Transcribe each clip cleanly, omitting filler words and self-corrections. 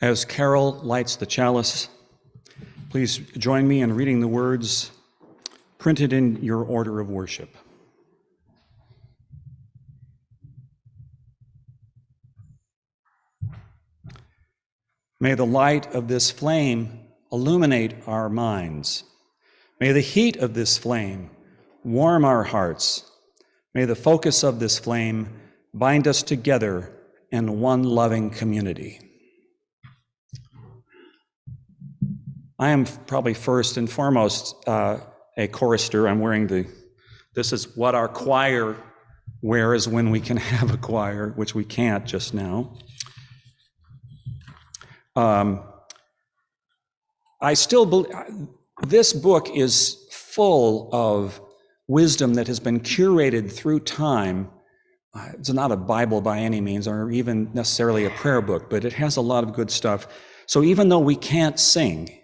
As Carol lights the chalice, please join me in reading the words printed in your order of worship. May the light of this flame illuminate our minds. May the heat of this flame warm our hearts. May the focus of this flame bind us together in one loving community. I am probably first and foremost a chorister. I'm wearing this is what our choir wears when we can have a choir, which we can't just now. I still believe this book is full of wisdom that has been curated through time. It's not a Bible by any means, or even necessarily a prayer book, but it has a lot of good stuff. So even though we can't sing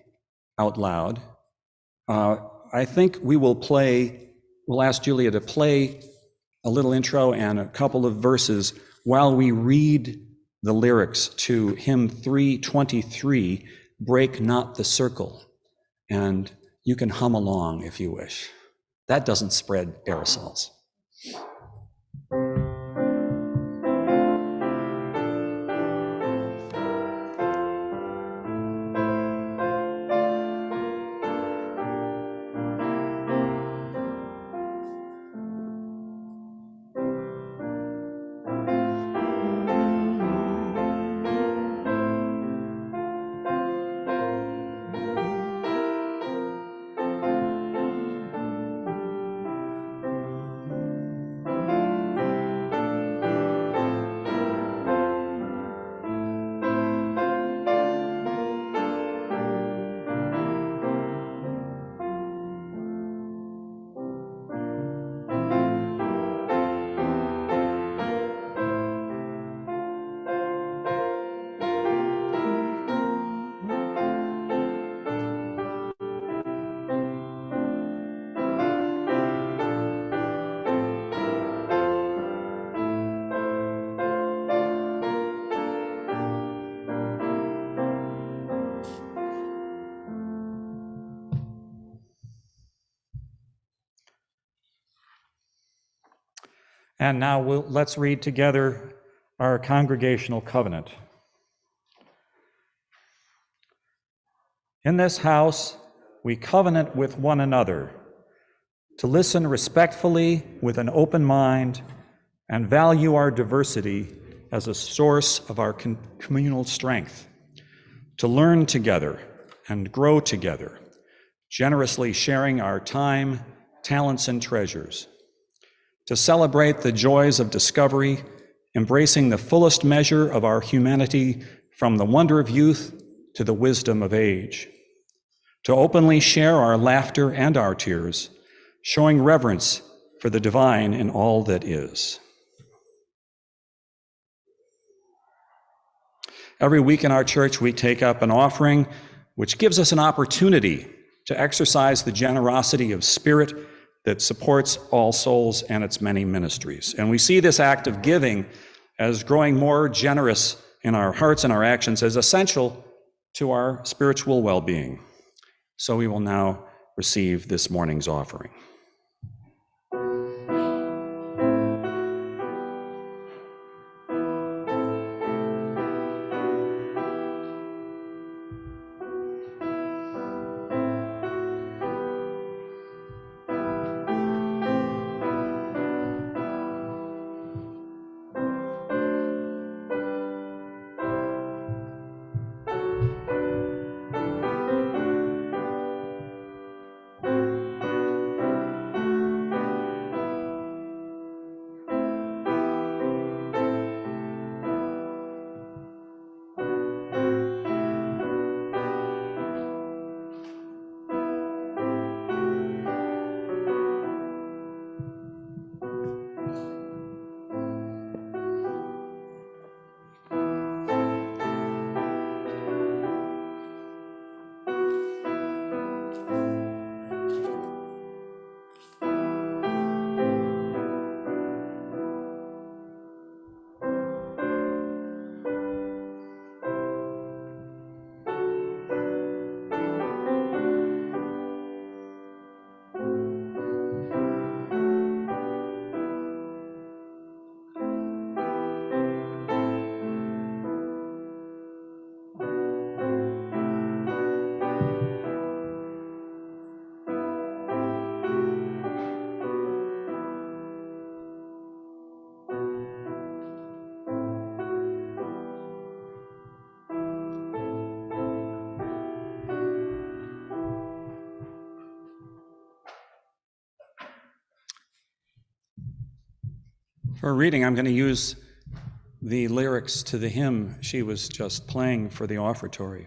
out loud, I think we'll ask Julia to play a little intro and a couple of verses while we read the lyrics to hymn 323, Break Not the Circle. And you can hum along if you wish. That doesn't spread aerosols. And now let's read together our congregational covenant. In this house, we covenant with one another to listen respectfully with an open mind and value our diversity as a source of our communal strength, to learn together and grow together, generously sharing our time, talents, and treasures, to celebrate the joys of discovery, embracing the fullest measure of our humanity from the wonder of youth to the wisdom of age, to openly share our laughter and our tears, showing reverence for the divine in all that is. Every week in our church, we take up an offering which gives us an opportunity to exercise the generosity of spirit that supports All Souls and its many ministries. And we see this act of giving as growing more generous in our hearts and our actions as essential to our spiritual well-being. So we will now receive this morning's offering. For reading, I'm going to use the lyrics to the hymn she was just playing for the offertory.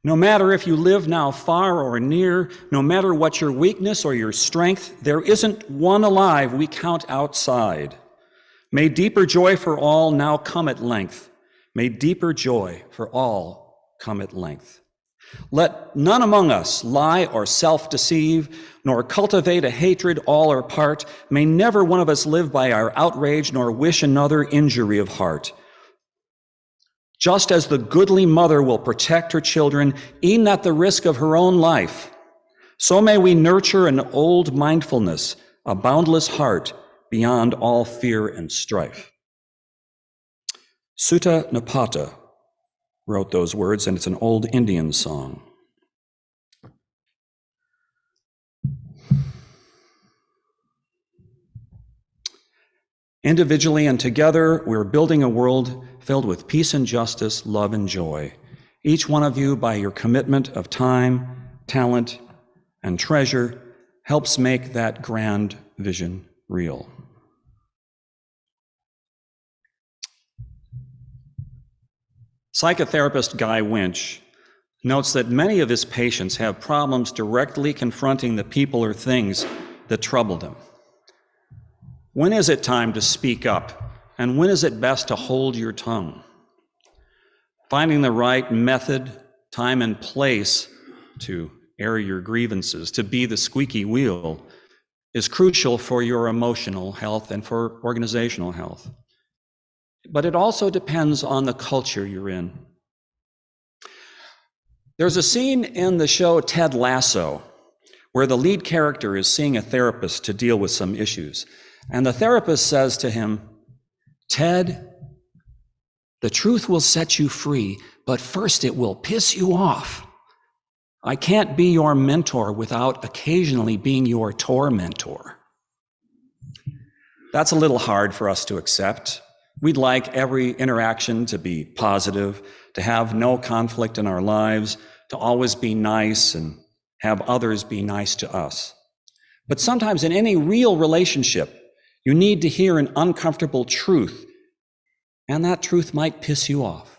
No matter if you live now far or near, no matter what your weakness or your strength, there isn't one alive we count outside. May deeper joy for all now come at length. May deeper joy for all come at length. Let none among us lie or self-deceive, nor cultivate a hatred all or part. May never one of us live by our outrage, nor wish another injury of heart. Just as the goodly mother will protect her children, e'en at the risk of her own life, so may we nurture an old mindfulness, a boundless heart beyond all fear and strife. Sutta Napata wrote those words, and it's an old Indian song. Individually and together, we're building a world filled with peace and justice, love and joy. Each one of you, by your commitment of time, talent, and treasure, helps make that grand vision real. Psychotherapist Guy Winch notes that many of his patients have problems directly confronting the people or things that trouble them. When is it time to speak up? And when is it best to hold your tongue? Finding the right method, time, and place to air your grievances, to be the squeaky wheel, is crucial for your emotional health and for organizational health. But it also depends on the culture you're in. There's a scene in the show Ted Lasso where the lead character is seeing a therapist to deal with some issues. And the therapist says to him, "Ted, the truth will set you free, but first it will piss you off. I can't be your mentor without occasionally being your tormentor." That's a little hard for us to accept. We'd like every interaction to be positive, to have no conflict in our lives, to always be nice and have others be nice to us. But sometimes in any real relationship, you need to hear an uncomfortable truth, and that truth might piss you off.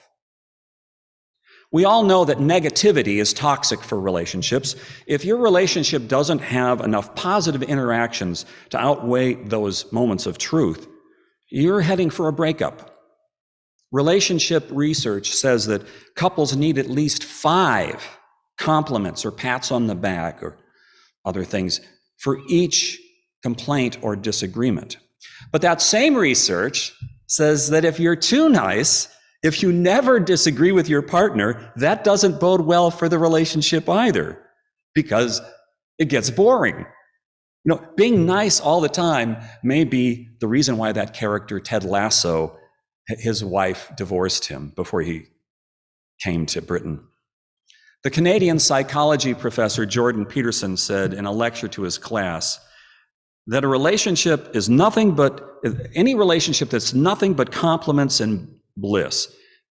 We all know that negativity is toxic for relationships. If your relationship doesn't have enough positive interactions to outweigh those moments of truth, you're heading for a breakup. Relationship research says that couples need at least 5 compliments or pats on the back or other things for each complaint or disagreement. But that same research says that if you're too nice, if you never disagree with your partner, that doesn't bode well for the relationship either, because it gets boring. Being nice all the time may be the reason why that character, Ted Lasso, his wife divorced him before he came to Britain. The Canadian psychology professor Jordan Peterson said in a lecture to his class that a relationship is any relationship that's nothing but compliments and bliss,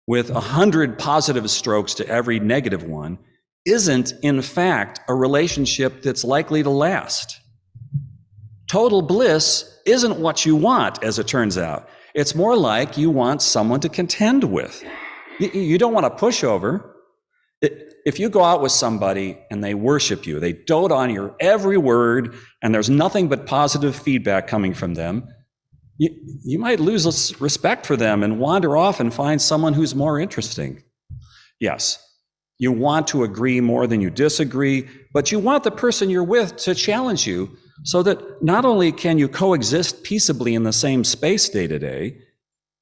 with 100 positive strokes to every negative one, isn't, in fact, a relationship that's likely to last. Total bliss isn't what you want, as it turns out. It's more like you want someone to contend with. You don't want a pushover. If you go out with somebody and they worship you, they dote on your every word, and there's nothing but positive feedback coming from them, you might lose respect for them and wander off and find someone who's more interesting. Yes, you want to agree more than you disagree, but you want the person you're with to challenge you so that not only can you coexist peaceably in the same space day to day,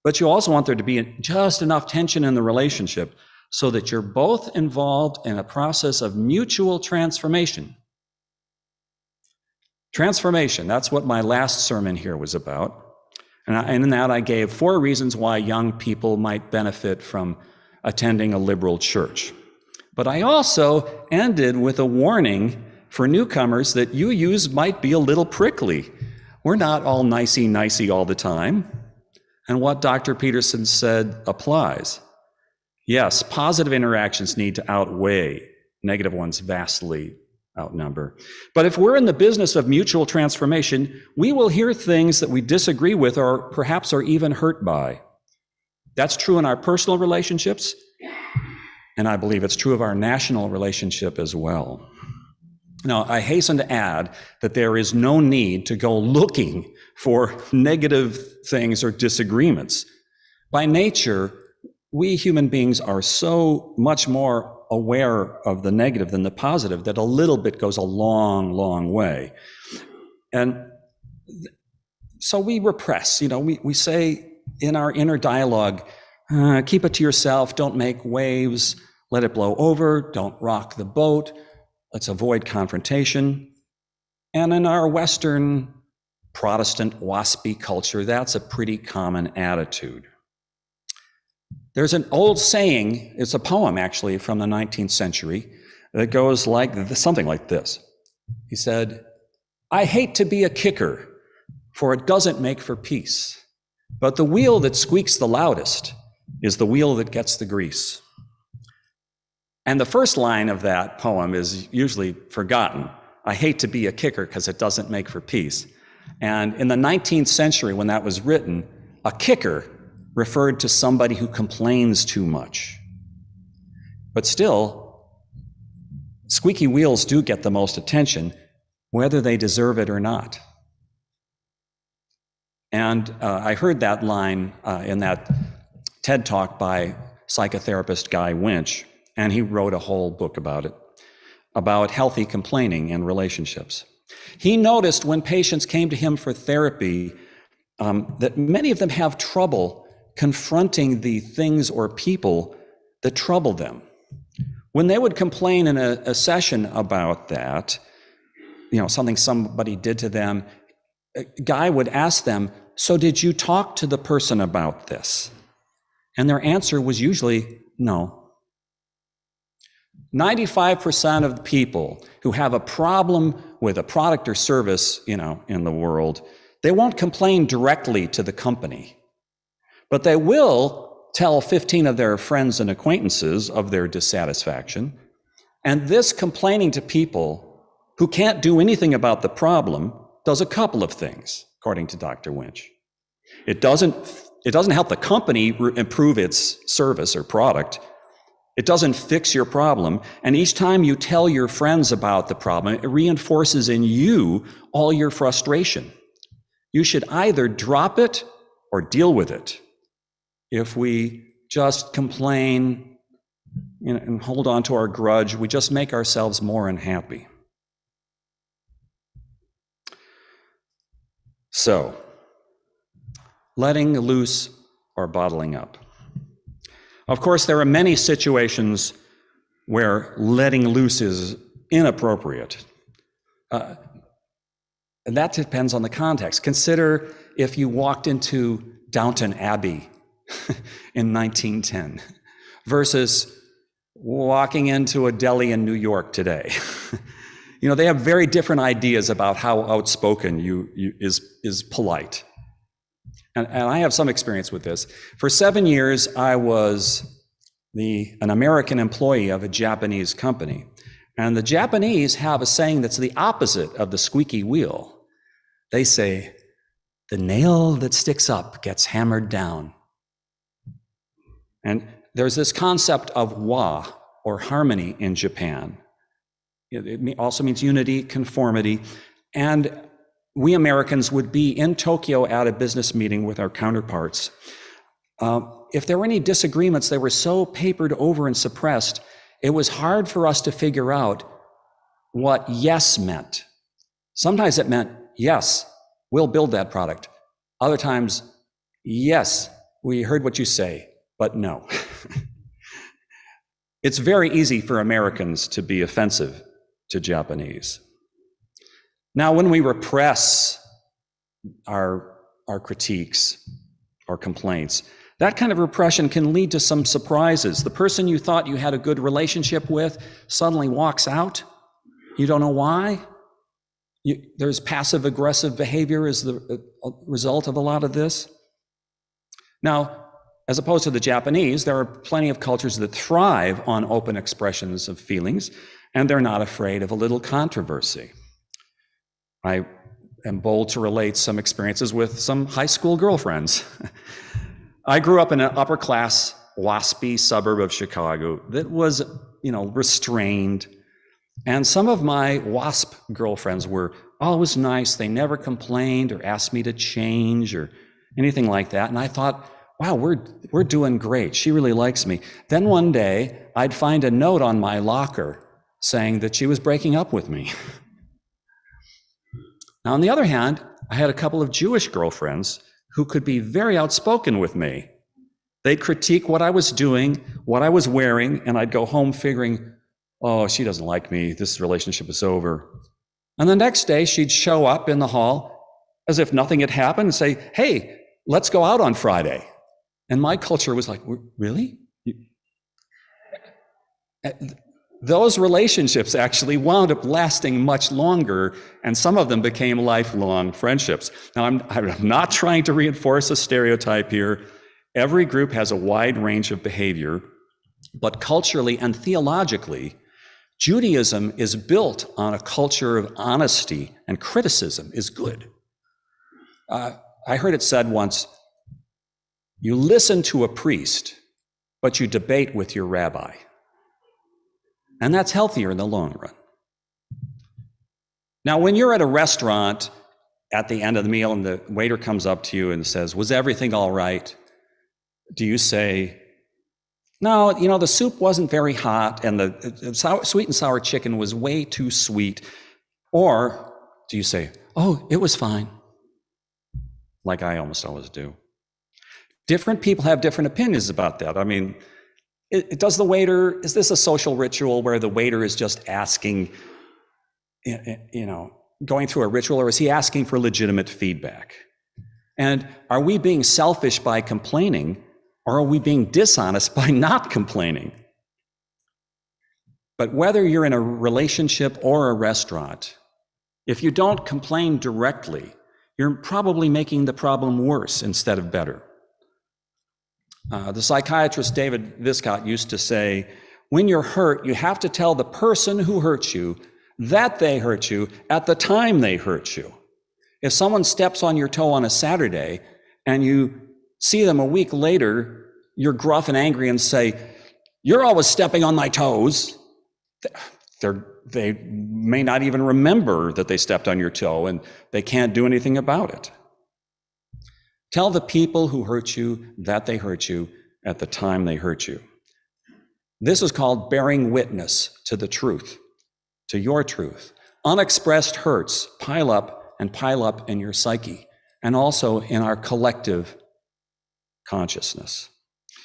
but you also want there to be just enough tension in the relationship so that you're both involved in a process of mutual transformation. Transformation, that's what my last sermon here was about. And in that I gave 4 reasons why young people might benefit from attending a liberal church. But I also ended with a warning for newcomers that UUs might be a little prickly. We're not all nicey all the time. And what Dr. Peterson said applies. Yes, positive interactions need to outweigh negative ones vastly, outnumber. But if we're in the business of mutual transformation, we will hear things that we disagree with or perhaps are even hurt by. That's true in our personal relationships, and I believe it's true of our national relationship as well. Now, I hasten to add that there is no need to go looking for negative things or disagreements. By nature, we human beings are so much more aware of the negative than the positive that a little bit goes a long, long way. And so we repress, we say in our inner dialogue, keep it to yourself, don't make waves, let it blow over, don't rock the boat, let's avoid confrontation. And in our Western Protestant waspy culture, that's a pretty common attitude. There's an old saying, it's a poem actually from the 19th century, that goes something like this. He said, "I hate to be a kicker, for it doesn't make for peace. But the wheel that squeaks the loudest is the wheel that gets the grease." And the first line of that poem is usually forgotten. I hate to be a kicker because it doesn't make for peace. And in the 19th century, when that was written, a kicker referred to somebody who complains too much. But still, squeaky wheels do get the most attention, whether they deserve it or not. And I heard that line in that TED Talk by psychotherapist Guy Winch, and he wrote a whole book about it, about healthy complaining in relationships. He noticed when patients came to him for therapy that many of them have trouble confronting the things or people that trouble them. When they would complain in a session about that, something somebody did to them, a guy would ask them, "So did you talk to the person about this?" And their answer was usually no. 95% of the people who have a problem with a product or service, in the world, they won't complain directly to the company. But they will tell 15 of their friends and acquaintances of their dissatisfaction. And this complaining to people who can't do anything about the problem does a couple of things, according to Dr. Winch. It doesn't help the company improve its service or product. It doesn't fix your problem. And each time you tell your friends about the problem, it reinforces in you all your frustration. You should either drop it or deal with it. If we just complain and hold on to our grudge, we just make ourselves more unhappy. So, letting loose or bottling up. Of course, there are many situations where letting loose is inappropriate. And that depends on the context. Consider if you walked into Downton Abbey in 1910 versus walking into a deli in New York today. They have very different ideas about how outspoken is polite. And I have some experience with this. For 7 years, I was an American employee of a Japanese company. And the Japanese have a saying that's the opposite of the squeaky wheel. They say, "The nail that sticks up gets hammered down." And there's this concept of wa, or harmony, in Japan. It also means unity, conformity. And we Americans would be in Tokyo at a business meeting with our counterparts. If there were any disagreements, they were so papered over and suppressed, it was hard for us to figure out what yes meant. Sometimes it meant, yes, we'll build that product. Other times, yes, we heard what you say, but no. It's very easy for Americans to be offensive to Japanese. Now, when we repress our critiques or complaints, that kind of repression can lead to some surprises. The person you thought you had a good relationship with suddenly walks out. You don't know why. There's passive-aggressive behavior as the result of a lot of this. Now, as opposed to the Japanese, there are plenty of cultures that thrive on open expressions of feelings, and they're not afraid of a little controversy. I am bold to relate some experiences with some high school girlfriends. I grew up in an upper-class, waspy suburb of Chicago that was, restrained. And some of my WASP girlfriends were always nice. They never complained or asked me to change or anything like that. And I thought, wow, we're doing great. She really likes me. Then one day, I'd find a note on my locker saying that she was breaking up with me. Now, on the other hand, I had a couple of Jewish girlfriends who could be very outspoken with me. They'd critique what I was doing, what I was wearing, and I'd go home figuring, oh, she doesn't like me. This relationship is over. And the next day, she'd show up in the hall as if nothing had happened and say, hey, let's go out on Friday. And my culture was like, really? Those relationships actually wound up lasting much longer, and some of them became lifelong friendships. Now, I'm not trying to reinforce a stereotype here. Every group has a wide range of behavior, but culturally and theologically, Judaism is built on a culture of honesty, and criticism is good. I heard it said once, you listen to a priest, but you debate with your rabbi. And that's healthier in the long run. Now, when you're at a restaurant at the end of the meal and the waiter comes up to you and says, was everything all right? Do you say, no, the soup wasn't very hot and the sweet and sour chicken was way too sweet? Or do you say, oh, it was fine, like I almost always do? Different people have different opinions about that. I mean, is this a social ritual where the waiter is just asking, going through a ritual, or is he asking for legitimate feedback? And are we being selfish by complaining, or are we being dishonest by not complaining? But whether you're in a relationship or a restaurant, if you don't complain directly, you're probably making the problem worse instead of better. The psychiatrist David Viscott used to say, when you're hurt, you have to tell the person who hurt you that they hurt you at the time they hurt you. If someone steps on your toe on a Saturday and you see them a week later, you're gruff and angry and say, you're always stepping on my toes. They may not even remember that they stepped on your toe, and they can't do anything about it. Tell the people who hurt you that they hurt you at the time they hurt you. This is called bearing witness to the truth, to your truth. Unexpressed hurts pile up in your psyche, and also in our collective consciousness.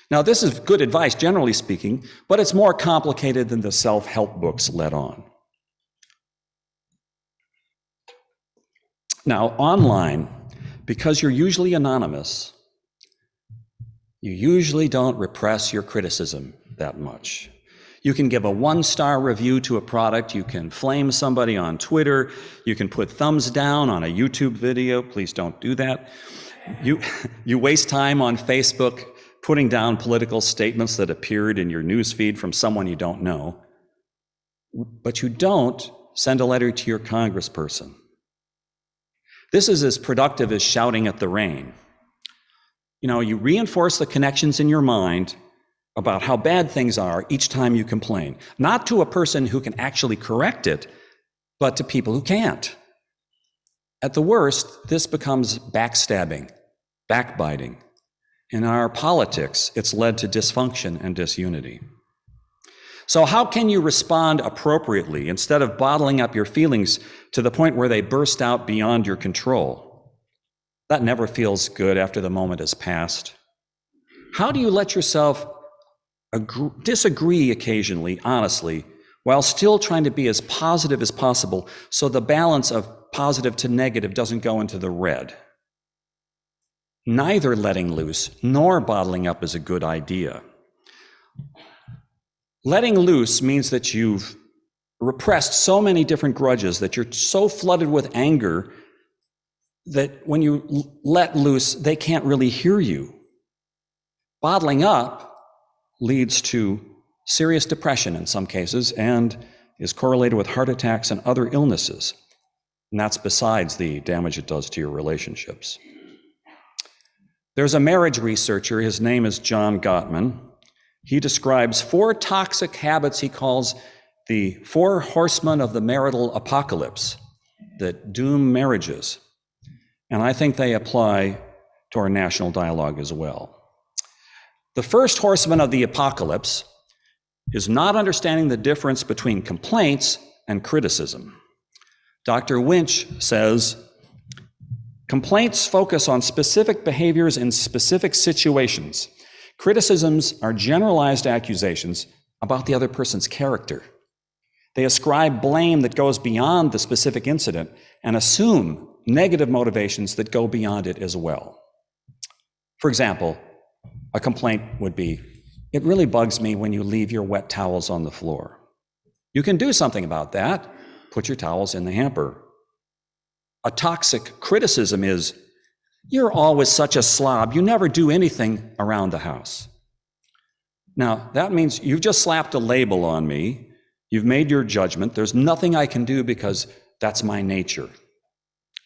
Now, this is good advice, generally speaking, but it's more complicated than the self-help books let on. Now, online, because you're usually anonymous, you usually don't repress your criticism that much. You can give a 1-star review to a product, you can flame somebody on Twitter, you can put thumbs down on a YouTube video. Please don't do that. You waste time on Facebook putting down political statements that appeared in your newsfeed from someone you don't know, but you don't send a letter to your congressperson. This is as productive as shouting at the rain. You reinforce the connections in your mind about how bad things are each time you complain, not to a person who can actually correct it, but to people who can't. At the worst, this becomes backstabbing, backbiting. In our politics, it's led to dysfunction and disunity. So how can you respond appropriately instead of bottling up your feelings to the point where they burst out beyond your control? That never feels good after the moment has passed. How do you let yourself disagree occasionally, honestly, while still trying to be as positive as possible so the balance of positive to negative doesn't go into the red? Neither letting loose nor bottling up is a good idea. Letting loose means that you've repressed so many different grudges, that you're so flooded with anger that when you let loose, they can't really hear you. Bottling up leads to serious depression in some cases and is correlated with heart attacks and other illnesses. And that's besides the damage it does to your relationships. There's a marriage researcher, his name is John Gottman. He describes 4 toxic habits he calls the 4 horsemen of the marital apocalypse that doom marriages. And I think they apply to our national dialogue as well. The first horseman of the apocalypse is not understanding the difference between complaints and criticism. Dr. Winch says, complaints focus on specific behaviors in specific situations. Criticisms are generalized accusations about the other person's character. They ascribe blame that goes beyond the specific incident and assume negative motivations that go beyond it as well. For example, a complaint would be, "It really bugs me when you leave your wet towels on the floor." You can do something about that. Put your towels in the hamper. A toxic criticism is, "You're always such a slob. You never do anything around the house." Now, that means you've just slapped a label on me. You've made your judgment. There's nothing I can do because that's my nature.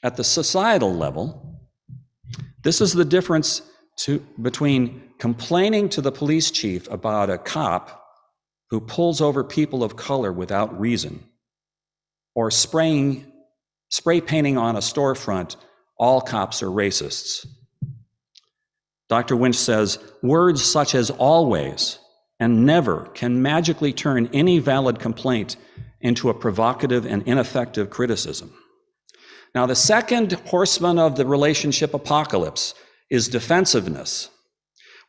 At the societal level, this is the difference between complaining to the police chief about a cop who pulls over people of color without reason, or spray painting on a storefront, "All cops are racists." Dr. Winch says, words such as always and never can magically turn any valid complaint into a provocative and ineffective criticism. Now, the second horseman of the relationship apocalypse is defensiveness.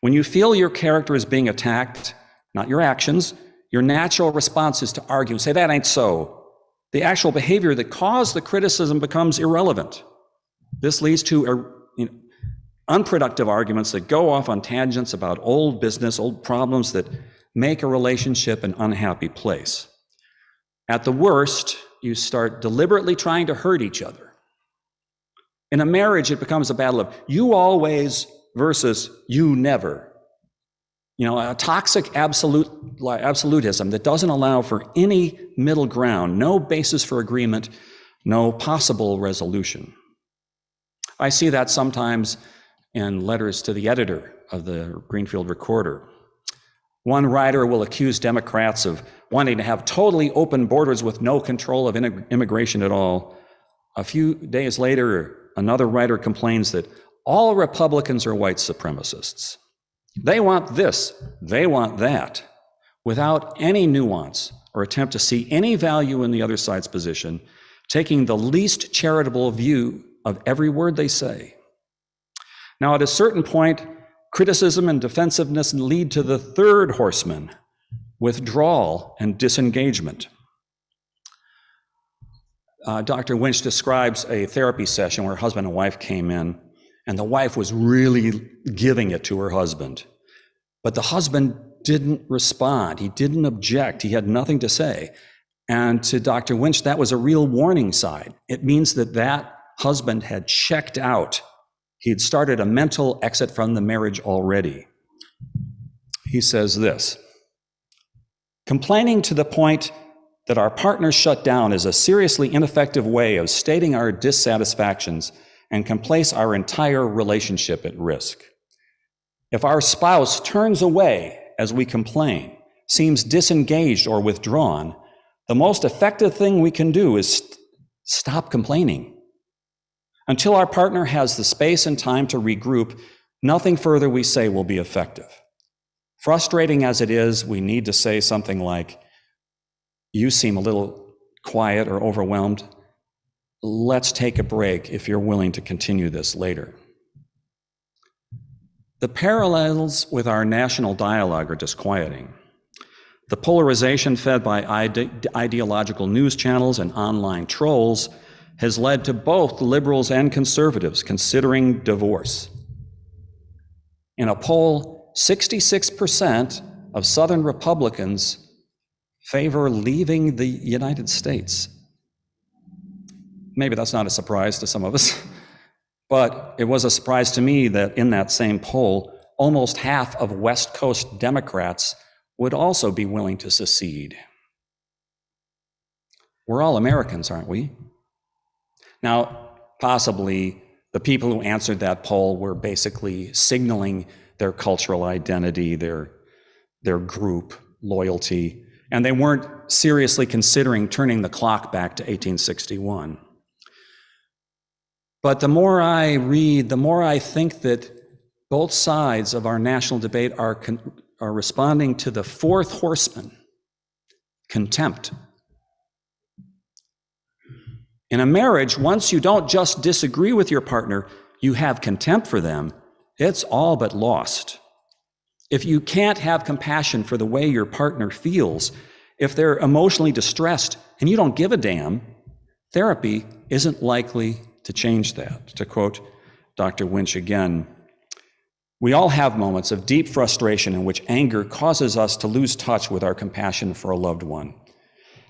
When you feel your character is being attacked, not your actions, your natural response is to argue and say, "That ain't so." The actual behavior that caused the criticism becomes irrelevant. This leads to unproductive arguments that go off on tangents about old business, old problems that make a relationship an unhappy place. At the worst, you start deliberately trying to hurt each other. In a marriage, it becomes a battle of you always versus you never. A toxic absolutism that doesn't allow for any middle ground, no basis for agreement, no possible resolution. I see that sometimes in letters to the editor of the Greenfield Recorder. One writer will accuse Democrats of wanting to have totally open borders with no control of immigration at all. A few days later, another writer complains that all Republicans are white supremacists. They want this, they want that, without any nuance or attempt to see any value in the other side's position, taking the least charitable view of every word they say. Now, at a certain point, criticism and defensiveness lead to the third horseman, withdrawal and disengagement. Dr. Winch describes a therapy session where husband and wife came in, and the wife was really giving it to her husband. But the husband didn't respond. He didn't object. He had nothing to say. And to Dr. Winch, that was a real warning sign. It means that husband had checked out. He had started a mental exit from the marriage already. He says this, "Complaining to the point that our partner shut down is a seriously ineffective way of stating our dissatisfactions and can place our entire relationship at risk. If our spouse turns away as we complain, seems disengaged or withdrawn, the most effective thing we can do is stop complaining. Until our partner has the space and time to regroup, nothing further we say will be effective. Frustrating as it is, we need to say something like, 'You seem a little quiet or overwhelmed. Let's take a break if you're willing to continue this later.'" The parallels with our national dialogue are disquieting. The polarization fed by ideological news channels and online trolls has led to both liberals and conservatives considering divorce. In a poll, 66% of Southern Republicans favor leaving the United States. Maybe that's not a surprise to some of us, but it was a surprise to me that in that same poll, almost half of West Coast Democrats would also be willing to secede. We're all Americans, aren't we? Now, possibly the people who answered that poll were basically signaling their cultural identity, their group loyalty, and they weren't seriously considering turning the clock back to 1861. But the more I read, the more I think that both sides of our national debate are responding to the fourth horseman, contempt. In a marriage, once you don't just disagree with your partner, you have contempt for them, it's all but lost. If you can't have compassion for the way your partner feels, if they're emotionally distressed and you don't give a damn, therapy isn't likely to change that. To quote Dr. Winch again, we all have moments of deep frustration in which anger causes us to lose touch with our compassion for a loved one.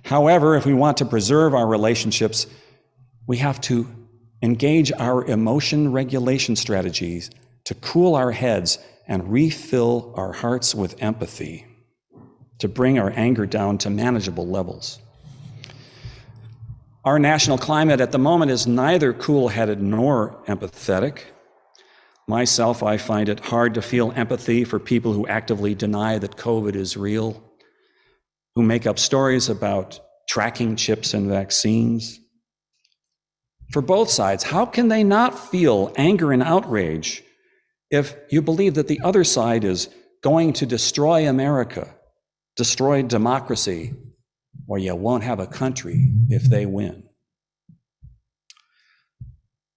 However, if we want to preserve our relationships, we have to engage our emotion regulation strategies to cool our heads and refill our hearts with empathy, to bring our anger down to manageable levels. Our national climate at the moment is neither cool-headed nor empathetic. Myself, I find it hard to feel empathy for people who actively deny that COVID is real, who make up stories about tracking chips and vaccines. For both sides, how can they not feel anger and outrage if you believe that the other side is going to destroy America, destroy democracy, or you won't have a country if they win?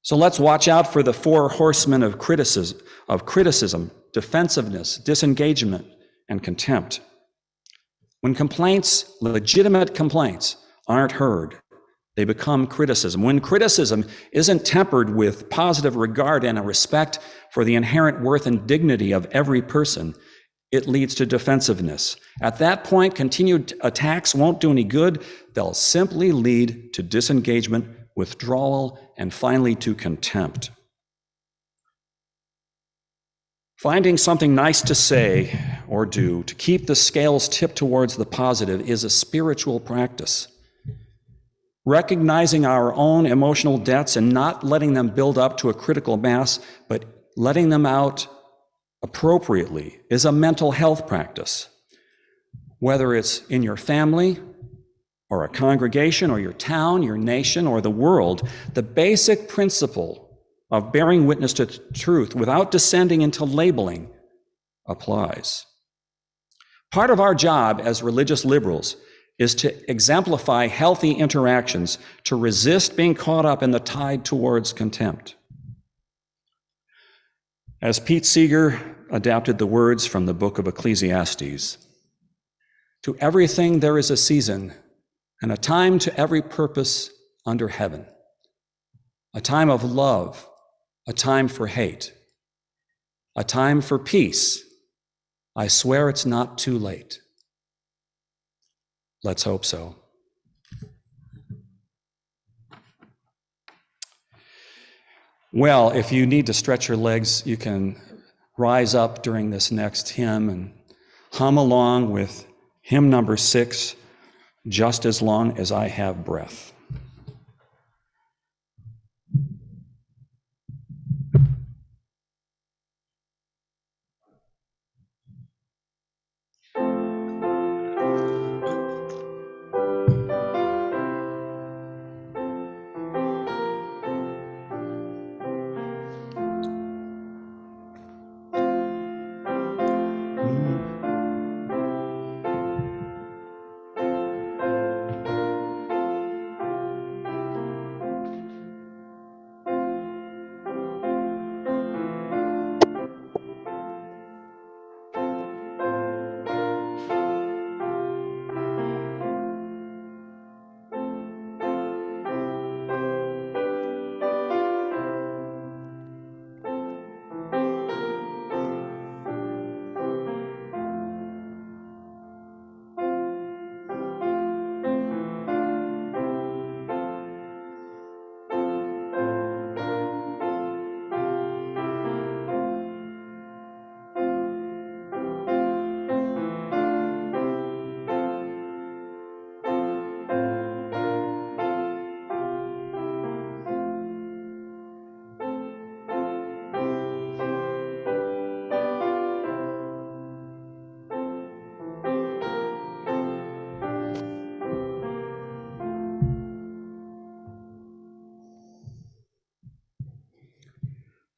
So let's watch out for the four horsemen of criticism, defensiveness, disengagement, and contempt. When complaints, legitimate complaints, aren't heard, they become criticism. When criticism isn't tempered with positive regard and a respect for the inherent worth and dignity of every person, it leads to defensiveness. At that point, continued attacks won't do any good. They'll simply lead to disengagement, withdrawal, and finally to contempt. Finding something nice to say or do to keep the scales tipped towards the positive is a spiritual practice. Recognizing our own emotional debts and not letting them build up to a critical mass, but letting them out appropriately is a mental health practice. Whether it's in your family or a congregation or your town, your nation, or the world, the basic principle of bearing witness to truth without descending into labeling applies. Part of our job as religious liberals is to exemplify healthy interactions, to resist being caught up in the tide towards contempt. As Pete Seeger adapted the words from the book of Ecclesiastes, to everything there is a season, and a time to every purpose under heaven, a time of love, a time for hate, a time for peace. I swear it's not too late. Let's hope so. Well, if you need to stretch your legs, you can rise up during this next hymn and hum along with hymn number 6, Just as Long as I Have Breath.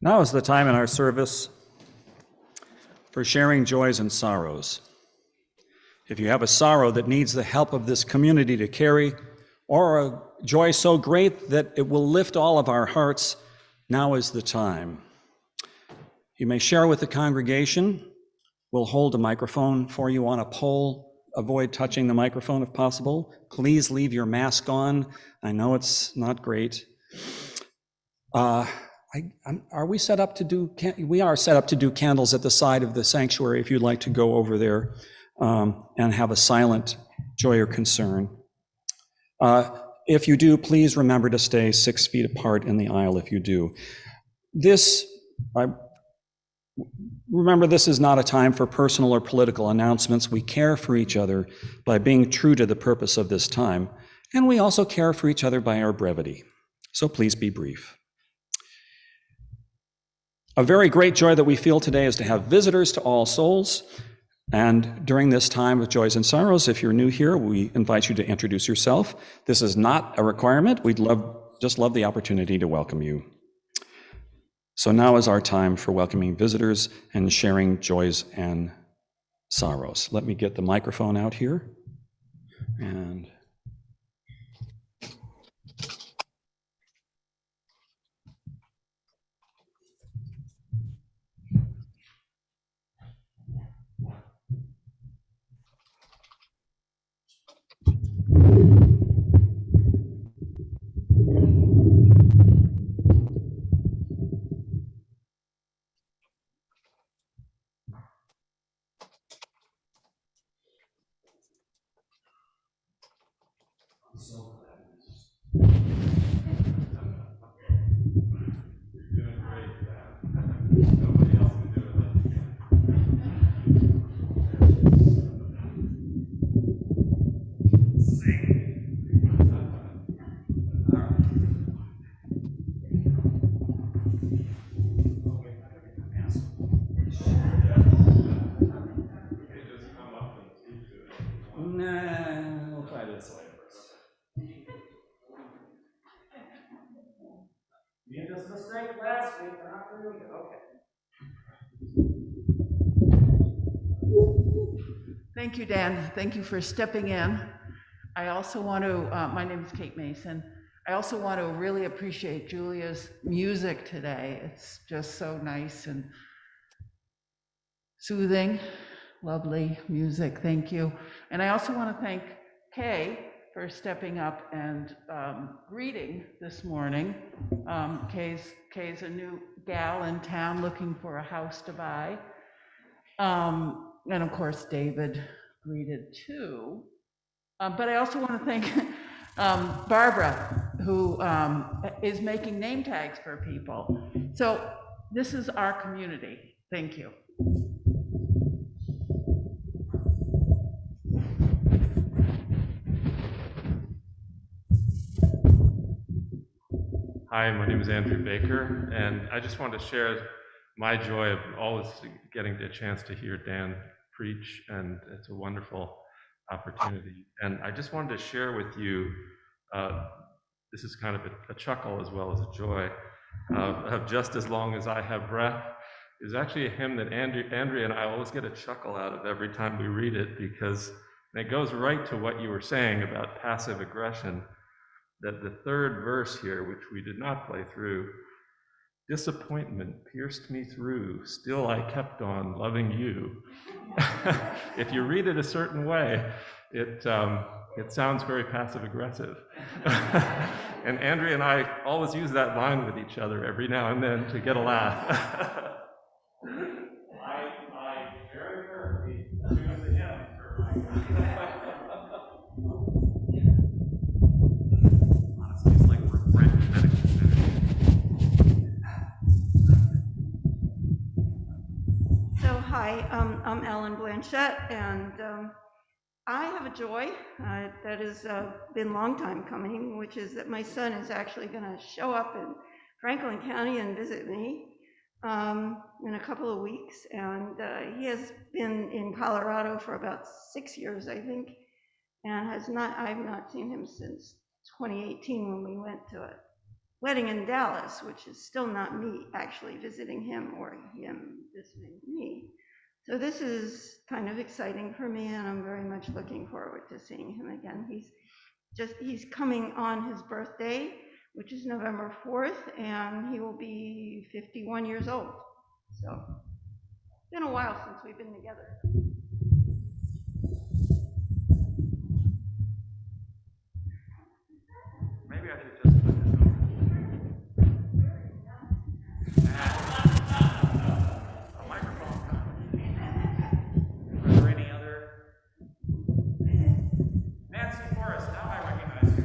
Now is the time in our service for sharing joys and sorrows. If you have a sorrow that needs the help of this community to carry, or a joy so great that it will lift all of our hearts, now is the time. You may share with the congregation. We'll hold a microphone for you on a pole. Avoid touching the microphone if possible. Please leave your mask on. I know it's not great. Are we set up to do, we are set up to do candles at the side of the sanctuary if you'd like to go over there and have a silent joy or concern. If you do, please remember to stay 6 feet apart in the aisle if you do. Remember, this is not a time for personal or political announcements. We care for each other by being true to the purpose of this time, and we also care for each other by our brevity. So please be brief. A very great joy that we feel today is to have visitors to All Souls. And during this time of joys and sorrows, if you're new here, we invite you to introduce yourself. This is not a requirement. We'd just love the opportunity to welcome you. So now is our time for welcoming visitors and sharing joys and sorrows. Let me get the microphone out here. And we'll try this way first. We made this mistake last week, we're not doing it. Okay. Thank you, Dan. Thank you for stepping in. I also want to, my name is Kate Mason. I also want to really appreciate Julia's music today. It's just so nice and soothing, lovely music. Thank you. And I also want to thank Kay for stepping up and greeting this morning. Kay's a new gal in town looking for a house to buy. And of course, David greeted too. But I also want to thank Barbara, who is making name tags for people. So this is our community. Thank you. Hi, my name is Andrew Baker, and I just wanted to share my joy of always getting a chance to hear Dan preach, and it's a wonderful opportunity. And I just wanted to share with you, this is kind of a chuckle as well as a joy, of Just As Long As I Have Breath is actually a hymn that Andrea and I always get a chuckle out of every time we read it, because it goes right to what you were saying about passive aggression. That the third verse here, which we did not play through, disappointment pierced me through, still I kept on loving you. If you read it a certain way, it sounds very passive aggressive. And Andrea and I always use that line with each other every now and then to get a laugh. I very rarely choose the hymn for my It's like we're French medical center. So hi, I'm Ellen Blanchette, and I have a joy that has been a long time coming, which is that my son is actually going to show up in Franklin County and visit me in a couple of weeks. And he has been in Colorado for about 6 years, I think, and I've not seen him since 2018 when we went to a wedding in Dallas, which is still not me actually visiting him or him visiting me. So this is kind of exciting for me, and I'm very much looking forward to seeing him again. He's coming on his birthday, which is November 4th, and he will be 51 years old. So it's been a while since we've been together. Maybe I should just put this over. A microphone coming. Are there any other? Nancy Forrest, now I recognize you.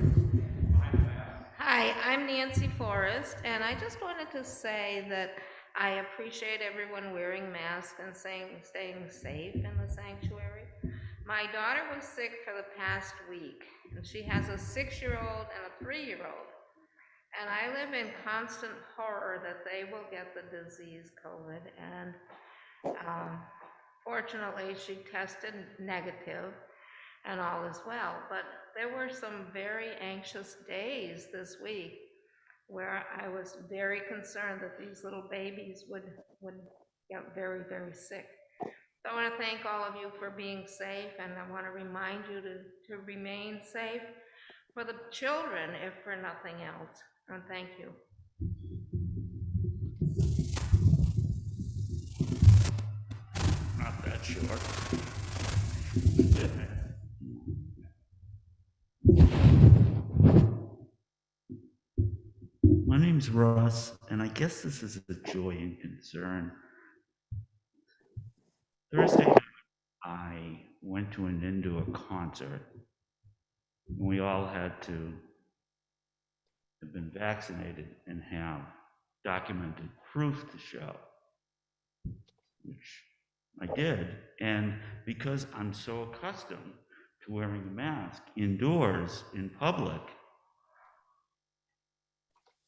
Behind the mask. Hi, I'm Nancy Forrest, and I just wanted to say that I appreciate everyone wearing masks and staying safe in the sanctuary. My daughter was sick for the past week, and she has a 6-year-old and a 3-year-old. And I live in constant horror that they will get the disease, COVID, and fortunately she tested negative and all is well. But there were some very anxious days this week where I was very concerned that these little babies would get very, very sick. So I want to thank all of you for being safe, and I want to remind you to remain safe for the children, if for nothing else. And thank you. Not that short. My name's Russ, and I guess this is a joy and concern. Thursday, I went to an indoor concert. We all had to have been vaccinated and have documented proof to show, which I did. And because I'm so accustomed to wearing a mask indoors in public,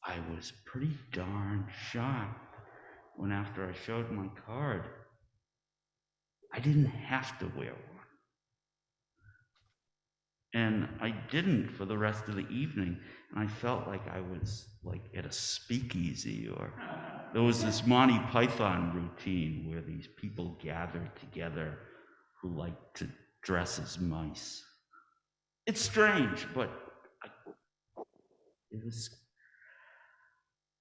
I was pretty darn shocked when, after I showed my card, I didn't have to wear one. And I didn't for the rest of the evening, and I felt like I was like at a speakeasy, or there was this Monty Python routine where these people gathered together who like to dress as mice. It's strange, but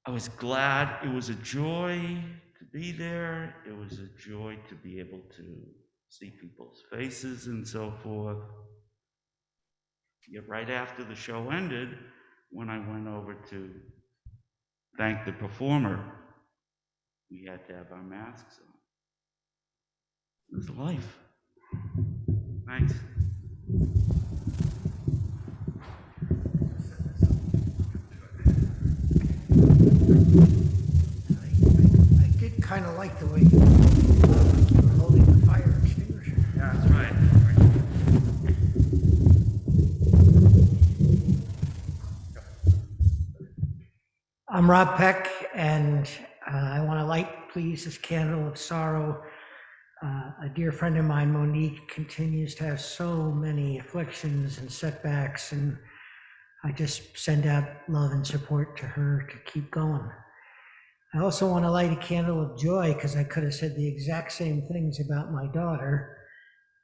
I was glad. It was a joy to be there. It was a joy to be able to see people's faces and so forth. Yet right after the show ended, when I went over to thank the performer, we had to have our masks on. It was life. Thanks. I did kind of like the way you were holding the fire extinguisher. Yeah, that's right. I'm Rob Peck, and I want to light, please, this candle of sorrow. A dear friend of mine, Monique, continues to have so many afflictions and setbacks, and I just send out love and support to her to keep going. I also want to light a candle of joy, because I could have said the exact same things about my daughter,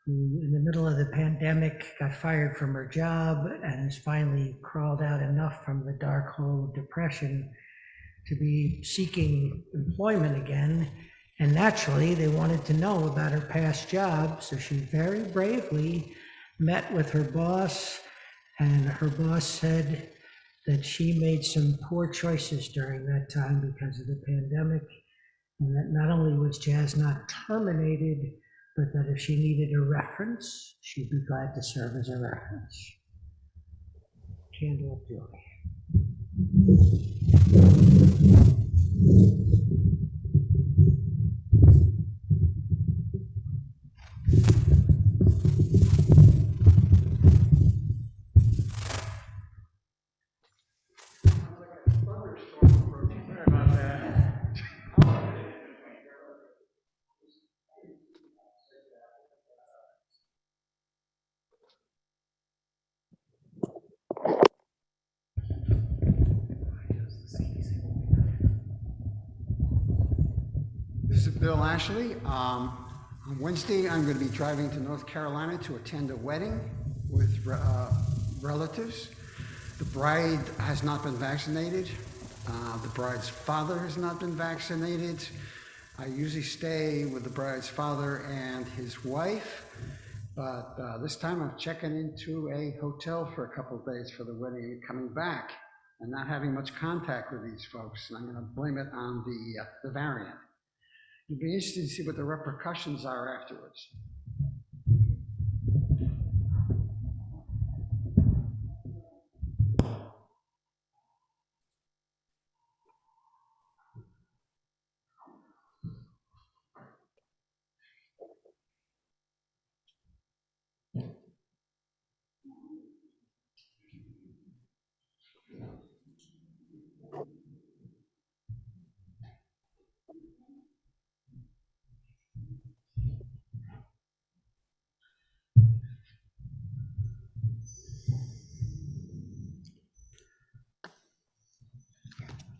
who in the middle of the pandemic got fired from her job and has finally crawled out enough from the dark hole of depression to be seeking employment again. And naturally, they wanted to know about her past job, so she very bravely met with her boss, and her boss said that she made some poor choices during that time because of the pandemic, and that not only was Jazz not terminated, but that if she needed a reference, she'd be glad to serve as a reference. Candle of joy. Sorry about that. Bill Ashley. On Wednesday, I'm going to be driving to North Carolina to attend a wedding with relatives. The bride has not been vaccinated. The bride's father has not been vaccinated. I usually stay with the bride's father and his wife, but this time I'm checking into a hotel for a couple of days for the wedding and coming back and not having much contact with these folks. And I'm going to blame it on the variant. It'd be interesting to see what the repercussions are afterwards.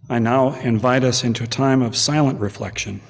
I now invite us into a time of silent reflection.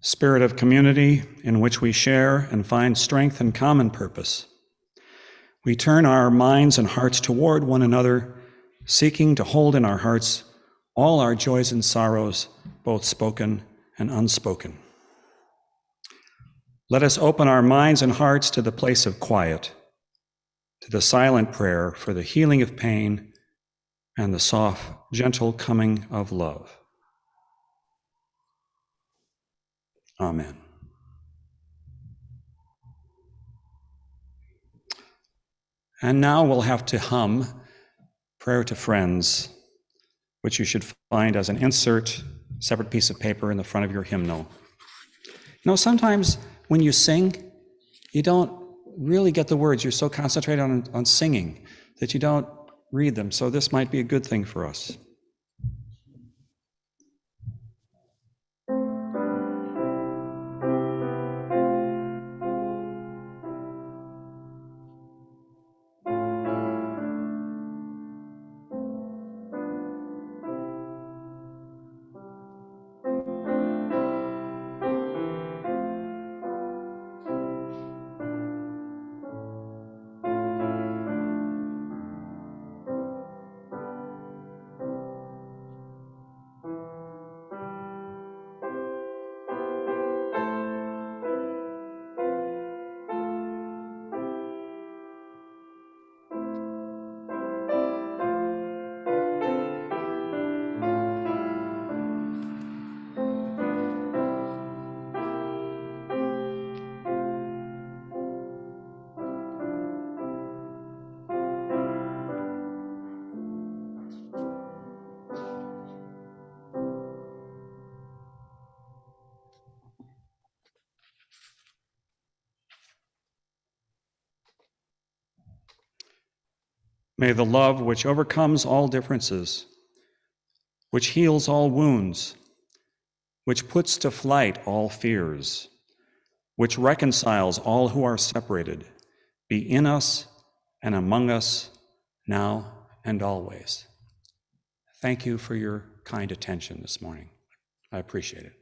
Spirit of community in which we share and find strength and common purpose. We turn our minds and hearts toward one another, seeking to hold in our hearts all our joys and sorrows, both spoken and unspoken. Let us open our minds and hearts to the place of quiet, to the silent prayer for the healing of pain and the soft, gentle coming of love. Amen. And now we'll have to hum Prayer to Friends, which you should find as an insert, separate piece of paper in the front of your hymnal. You know, sometimes when you sing, you don't really get the words. You're so concentrated on singing that you don't read them. So this might be a good thing for us. May the love which overcomes all differences, which heals all wounds, which puts to flight all fears, which reconciles all who are separated, be in us and among us now and always. Thank you for your kind attention this morning. I appreciate it.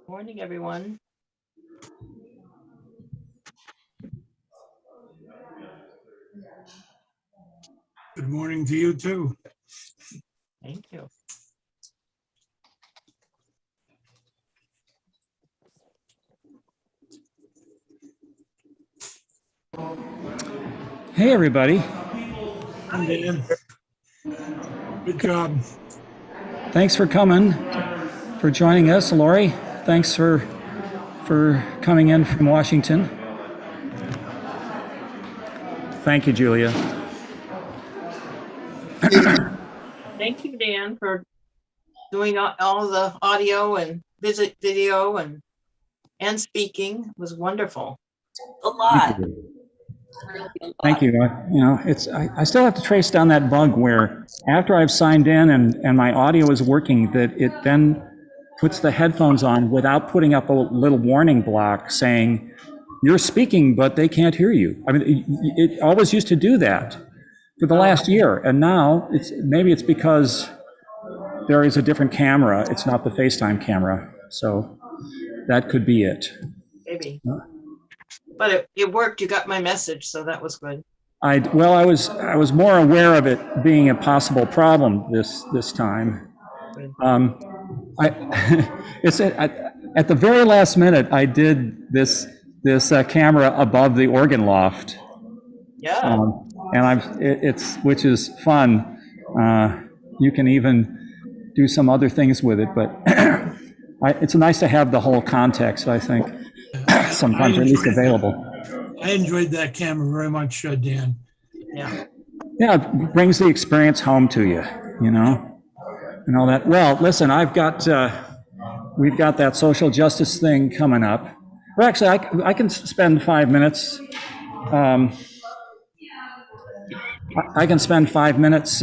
Morning, everyone. Good morning to you too. Thank you. Hey, everybody. I'm Dan. Good job. Thanks for coming, for joining us. Lori, thanks for coming in from Washington. Thank you, Julia. Thank you, Dan, for doing all the audio and video and speaking. It was wonderful. A lot. Really a lot. Thank you. I still have to trace down that bug where after I've signed in and my audio is working, that it then puts the headphones on without putting up a little warning block saying, you're speaking, but they can't hear you. I mean, it always used to do that for the last year. And now maybe it's because there is a different camera. It's not the FaceTime camera. So that could be it. Maybe. But it worked. You got my message, so that was good. I was more aware of it being a possible problem this time. At the very last minute, I did this camera above the organ loft. Yeah. And which is fun. You can even do some other things with it, but it's nice to have the whole context, I think, sometimes at least available. I enjoyed that camera very much, Dan. Yeah. Yeah, it brings the experience home to you, and all that. Well, listen, we've got that social justice thing coming up. Well, actually, I can spend 5 minutes. I can spend 5 minutes,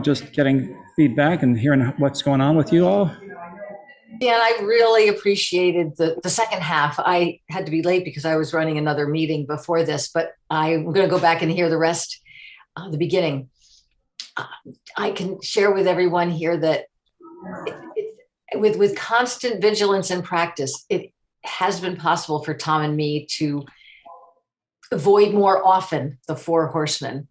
just getting feedback and hearing what's going on with you all. Dan, I really appreciated the second half. I had to be late because I was running another meeting before this, but I'm going to go back and hear the rest, the beginning. I can share with everyone here that with constant vigilance and practice, it has been possible for Tom and me to avoid more often the four horsemen.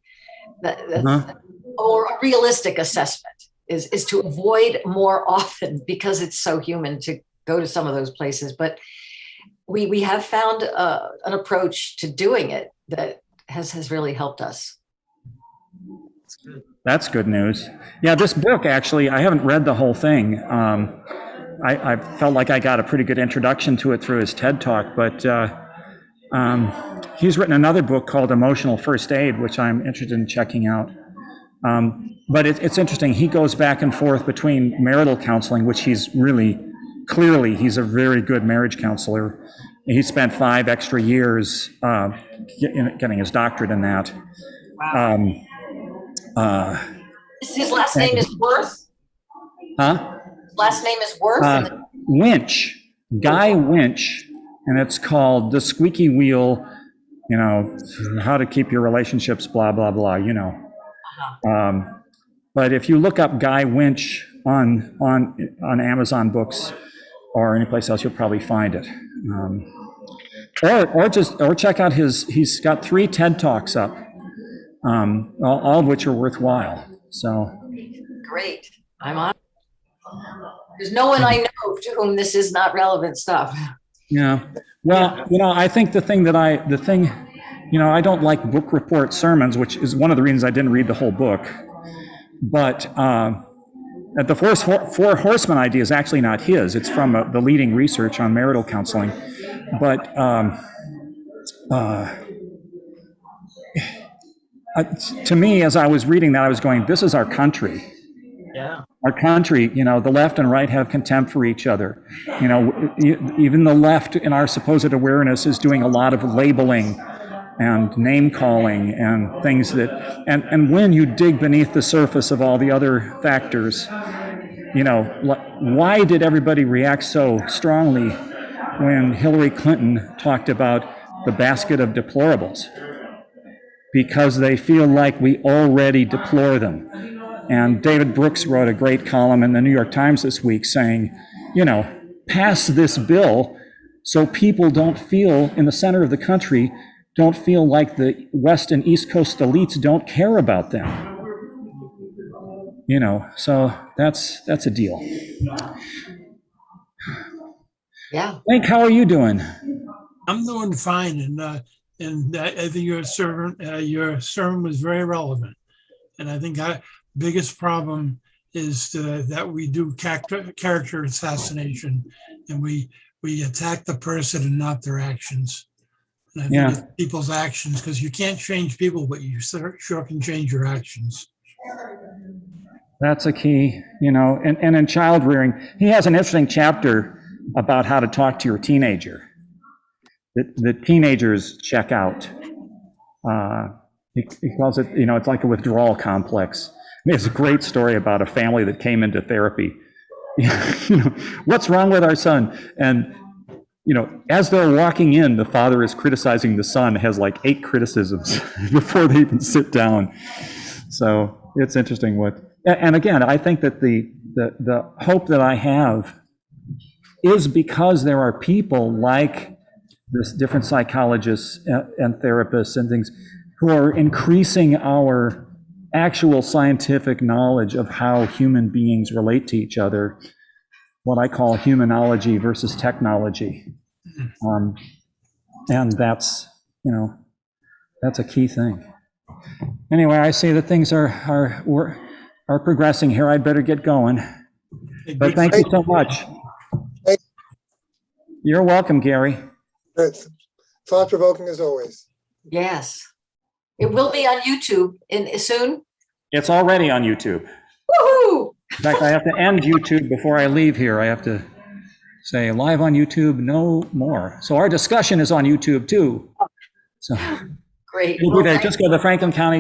Or a realistic assessment is to avoid more often, because it's so human to go to some of those places. But we have found an approach to doing it that has really helped us. That's good news. Yeah, this book, actually, I haven't read the whole thing. I felt like I got a pretty good introduction to it through his TED Talk, but he's written another book called Emotional First Aid, which I'm interested in checking out. But it's interesting. He goes back and forth between marital counseling, which he's really, clearly, he's a very good marriage counselor. He spent 5 extra years getting his doctorate in that. Wow. His last name is Worth? Huh? Last name is Worth? Winch, Guy Winch, and it's called The Squeaky Wheel, how to keep your relationships, blah, blah, blah, But if you look up Guy Winch on Amazon Books or anyplace else, you'll probably find it. Or check out he's got 3 TED Talks up, all of which are worthwhile. So great. I'm on. There's no one I know to whom this is not relevant stuff. Yeah. Well, I think the thing, I don't like book report sermons, which is one of the reasons I didn't read the whole book. But the four horsemen idea is actually not his. It's from the leading research on marital counseling. But to me, as I was reading that, I was going, this is our country. Yeah. Our country, the left and right have contempt for each other. Even the left, in our supposed awareness, is doing a lot of labeling and name calling and things and when you dig beneath the surface of all the other factors, why did everybody react so strongly when Hillary Clinton talked about the basket of deplorables? Because they feel like we already deplore them. And David Brooks wrote a great column in the New York Times this week saying, pass this bill so people don't feel, in the center of the country, don't feel like the West and East Coast elites don't care about them. So that's a deal. Yeah. Hank, how are you doing? I'm doing fine, and I think your sermon was very relevant. And I think our biggest problem is that we do character assassination, and we attack the person and not their actions. And I think it's people's actions, because you can't change people, but you sure can change your actions. That's a key, and in child rearing, he has an interesting chapter about how to talk to your teenager. The teenagers check out. He calls it, it's like a withdrawal complex. It's a great story about a family that came into therapy. What's wrong with our son? And, as they're walking in, the father is criticizing the son, has like 8 criticisms before they even sit down. So it's interesting and again, I think that the hope that I have is because there are people like this, different psychologists and therapists and things, who are increasing our actual scientific knowledge of how human beings relate to each other, what I call humanology versus technology. And that's a key thing. Anyway, I see that things are progressing here. I'd better get going. But thank you so much. You're welcome, Gary. It's thought-provoking as always. Yes. It will be on YouTube soon? It's already on YouTube. Woohoo! In fact, I have to end YouTube before I leave here. I have to say live on YouTube, no more. So our discussion is on YouTube too. So great. just go to the Franklin County